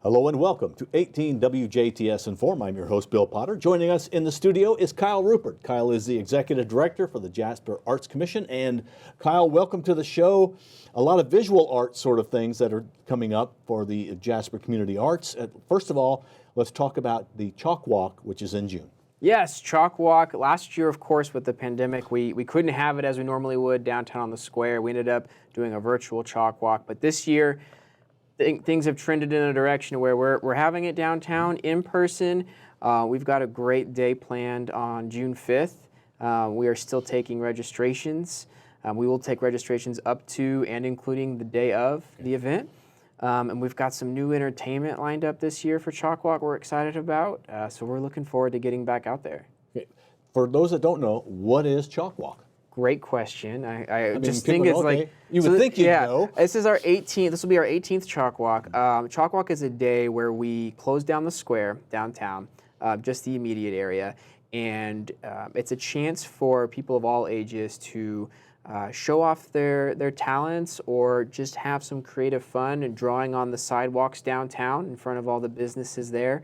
Hello and welcome to 18 WJTS in.form. I'm your host, Bill Potter. Joining us in the studio is Kyle Rupert. Kyle is the Executive Director for the Jasper Arts Commission. And Kyle, welcome to the show. A lot of visual art sort of things that are coming up for the Jasper Community Arts. First of all, let's talk about the Chalk Walk, which is in June. Yes, Chalk Walk. Last year, of course, with the pandemic, we couldn't have it as we normally would downtown on the square. We ended up doing a virtual Chalk Walk. But this year, things have trended in a direction where we're having it downtown in person. We've got a great day planned on June 5th. We are still taking registrations. We will take registrations up to and including the day of the event. And we've got some new entertainment lined up this year for Chalk Walk we're excited about. So we're looking forward to getting back out there. Okay. For those that don't know, what is Chalk Walk? Great question. I just people think it's know, like you would think you'd know. This is our 18th. This will be our 18th Chalk Walk. Chalk Walk is a day where we close down the square downtown, just the immediate area, and it's a chance for people of all ages to show off their talents or just have some creative fun and drawing on the sidewalks downtown in front of all the businesses there.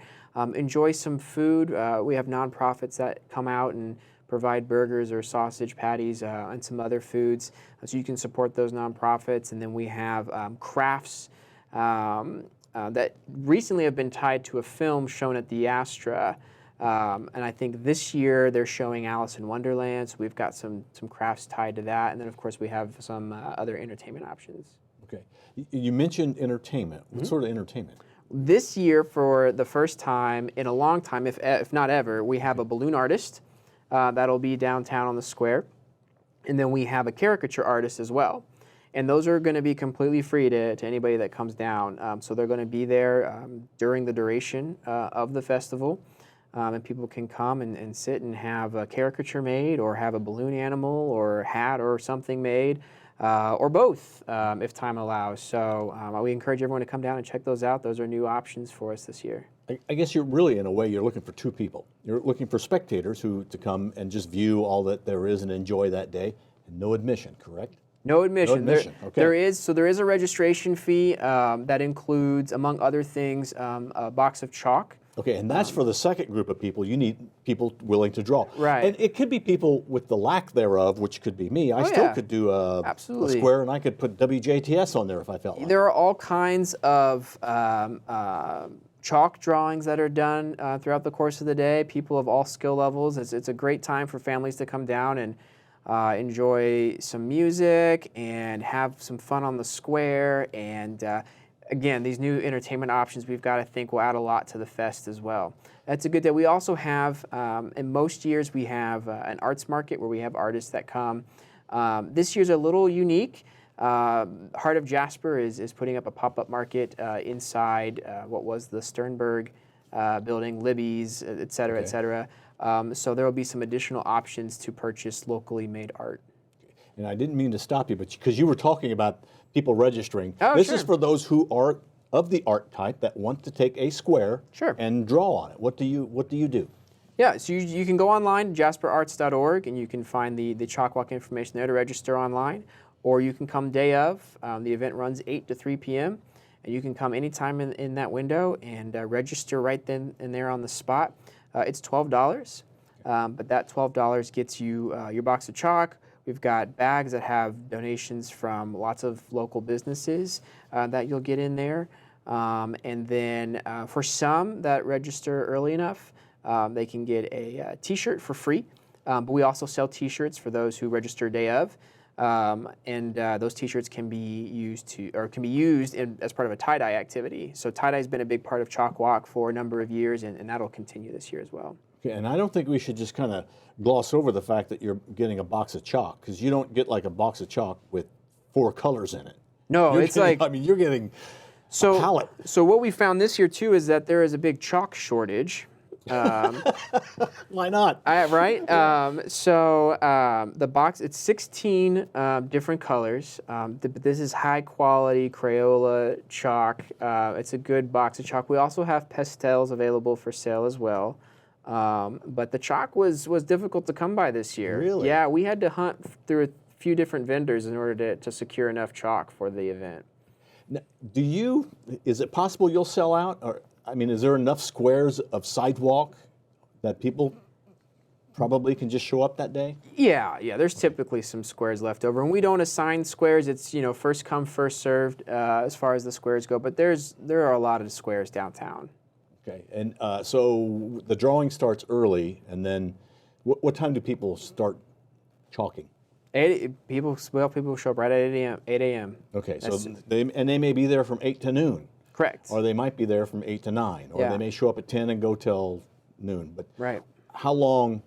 Enjoy some food. We have nonprofits that come out and provide burgers or sausage patties and some other foods, so you can support those nonprofits. And then we have crafts that recently have been tied to a film shown at the Astra. And I think this year they're showing Alice in Wonderland, so we've got some crafts tied to that. And then, of course, we have some other entertainment options. Okay. You mentioned entertainment. What sort of entertainment? This year, for the first time in a long time, if not ever, we have a balloon artist. That'll be downtown on the square. And then we have a caricature artist as well. And those are going to be completely free to anybody that comes down. So they're going to be there during the duration of the festival. And people can come and sit and have a caricature made or have a balloon animal or hat or something made. Or both, if time allows. So we encourage everyone to come down and check those out. Those are new options for us this year. I guess you're really, in a way, you're looking for two people. You're looking for spectators to come and just view all that there is and enjoy that day. And no admission, correct? No admission. No admission. Okay. There is a registration fee that includes, among other things, a box of chalk. Okay, and that's for the second group of people. You need people willing to draw. Right. And it could be people with the lack thereof, which could be me. I still could do a square, and I could put WJTS on there if I felt like it. There are all kinds of chalk drawings that are done throughout the course of the day. People of all skill levels. It's a great time for families to come down and enjoy some music and have some fun on the square. And again, these new entertainment options we've got, I think, will add a lot to the fest as well. That's a good day. We also have, in most years, we have an arts market where we have artists that come. This year's a little unique. Heart of Jasper is putting up a pop-up market inside what was the Sternberg building, Libby's, et cetera, et cetera. So there will be some additional options to purchase locally made art. And I didn't mean to stop you, but because you were talking about people registering. Oh, this sure. is for those who are of the art type that want to take a square and draw on it. What do you do? Yeah, so you can go online, jasperarts.org, and you can find the Chalk Walk information there to register online. Or you can come day of. The event runs 8 to 3 p.m. And you can come anytime in that window and register right then and there on the spot. It's $12, but that $12 gets you your box of chalk. We've got bags that have donations from lots of local businesses that you'll get in there. And then for some that register early enough, they can get a T-shirt for free. But we also sell T-shirts for those who register day of. And those T-shirts can be used as part of a tie-dye activity. So tie-dye has been a big part of Chalk Walk for a number of years, and that'll continue this year as well. Okay, and I don't think we should just kind of gloss over the fact that you're getting a box of chalk, because you don't get like a box of chalk with 4 colors in it. No, you're getting a palette. So what we found this year too is that there is a big chalk shortage. Why not? Right? The box, it's 16 different colors, but this is high quality Crayola chalk. It's a good box of chalk. We also have pastels available for sale as well. But the chalk was difficult to come by this year. Really? Yeah, we had to hunt through a few different vendors in order to secure enough chalk for the event. Now, is it possible you'll sell out? Or, I mean, is there enough squares of sidewalk that people probably can just show up that day? Yeah, there's typically some squares left over, and we don't assign squares. It's, first come, first served as far as the squares go, but there are a lot of squares downtown. Okay, and so the drawing starts early, and then what time do people start chalking? People show up right at 8 a.m. Okay, so they may be there from 8 to noon. Correct. Or they might be there from 8 to 9, or they may show up at 10 and go till noon. But right. How long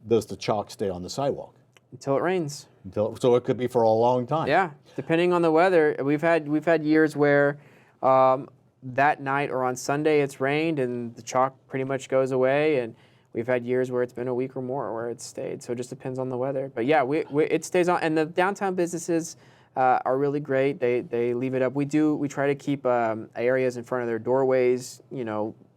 does the chalk stay on the sidewalk? Until it rains. So it could be for a long time. Yeah, depending on the weather. We've had years where that night or on Sunday it's rained and the chalk pretty much goes away, and we've had years where it's been a week or more where it's stayed. So it just depends on the weather. But yeah, it stays on, and the downtown businesses are really great. They leave it up. We try to keep areas in front of their doorways,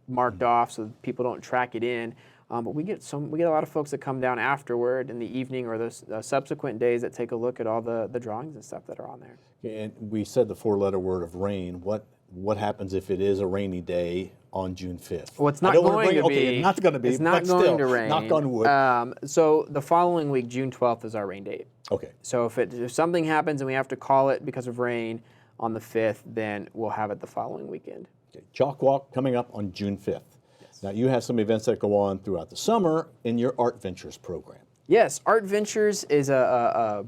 marked off so that people don't track it in. But we get a lot of folks that come down afterward in the evening or the subsequent days that take a look at all the drawings and stuff that are on there. And we said the 4-letter word of rain. What happens if it is a rainy day on June 5th? Well, it's not going to be. Okay, it's not going to be. It's not going to rain. Knock on wood. So the following week, June 12th, is our rain date. Okay. So if something happens and we have to call it because of rain on the 5th, then we'll have it the following weekend. Okay. Chalk Walk coming up on June 5th. Yes. Now, you have some events that go on throughout the summer in your Art Ventures program. Yes, Art Ventures is a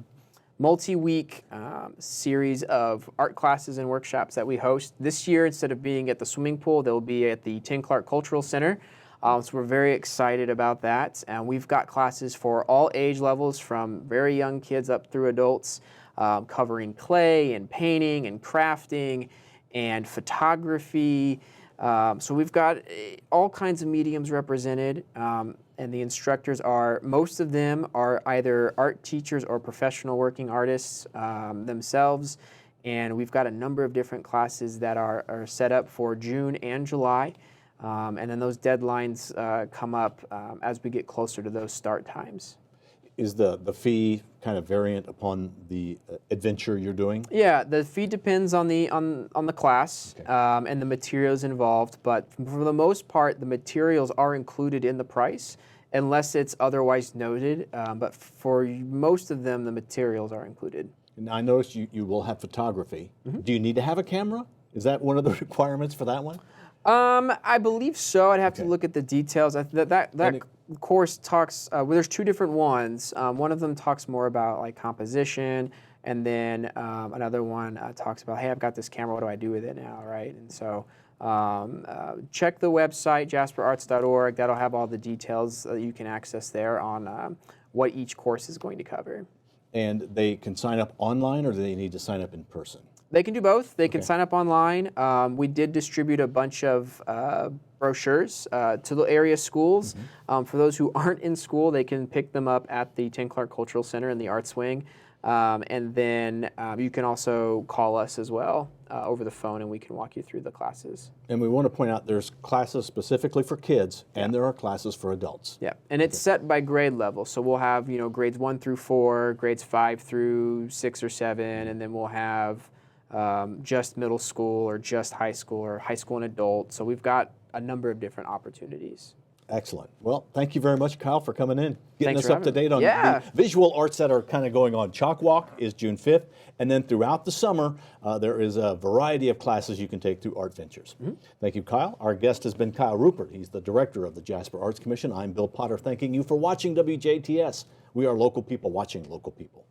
multi-week series of art classes and workshops that we host. This year, instead of being at the swimming pool, they'll be at the Tim Clark Cultural Center. So we're very excited about that. And we've got classes for all age levels, from very young kids up through adults, covering clay and painting and crafting and photography. So we've got all kinds of mediums represented. And the instructors most of them are either art teachers or professional working artists themselves. And we've got a number of different classes that are set up for June and July. And then those deadlines come up as we get closer to those start times. Is the fee kind of variant upon the adventure you're doing? Yeah, the fee depends on the class, okay. And the materials involved. But for the most part, the materials are included in the price, unless it's otherwise noted. But for most of them, the materials are included. And I noticed you will have photography. Mm-hmm. Do you need to have a camera? Is that one of the requirements for that one? I believe so. I'd have to look at the details. That course talks. Well, there's two different ones. One of them talks more about like composition, and then another one talks about, hey, I've got this camera. What do I do with it now, right? And so check the website, jasperarts.org. That'll have all the details that you can access there on what each course is going to cover. And they can sign up online, or do they need to sign up in person? They can do both. They can sign up online. We did distribute a bunch of brochures to the area schools. Mm-hmm. For those who aren't in school, they can pick them up at the Tim Clark Cultural Center in the Arts Wing. And then you can also call us as well over the phone, and we can walk you through the classes. And we want to point out there's classes specifically for kids, and there are classes for adults. Yeah, and it's set by grade level. So we'll have grades 1 through 4, grades 5 through 6 or 7, and then we'll have just middle school or just high school or high school and adult. So we've got a number of different opportunities. Excellent. Well, thank you very much, Kyle, for coming in, getting Thanks us up to date on the visual arts that are kind of going on. Chalk Walk is June 5th, and then throughout the summer, there is a variety of classes you can take through Art Ventures. Mm-hmm. Thank you, Kyle. Our guest has been Kyle Rupert. He's the director of the Jasper Arts Commission. I'm Bill Potter, thanking you for watching WJTS. We are local people watching local people.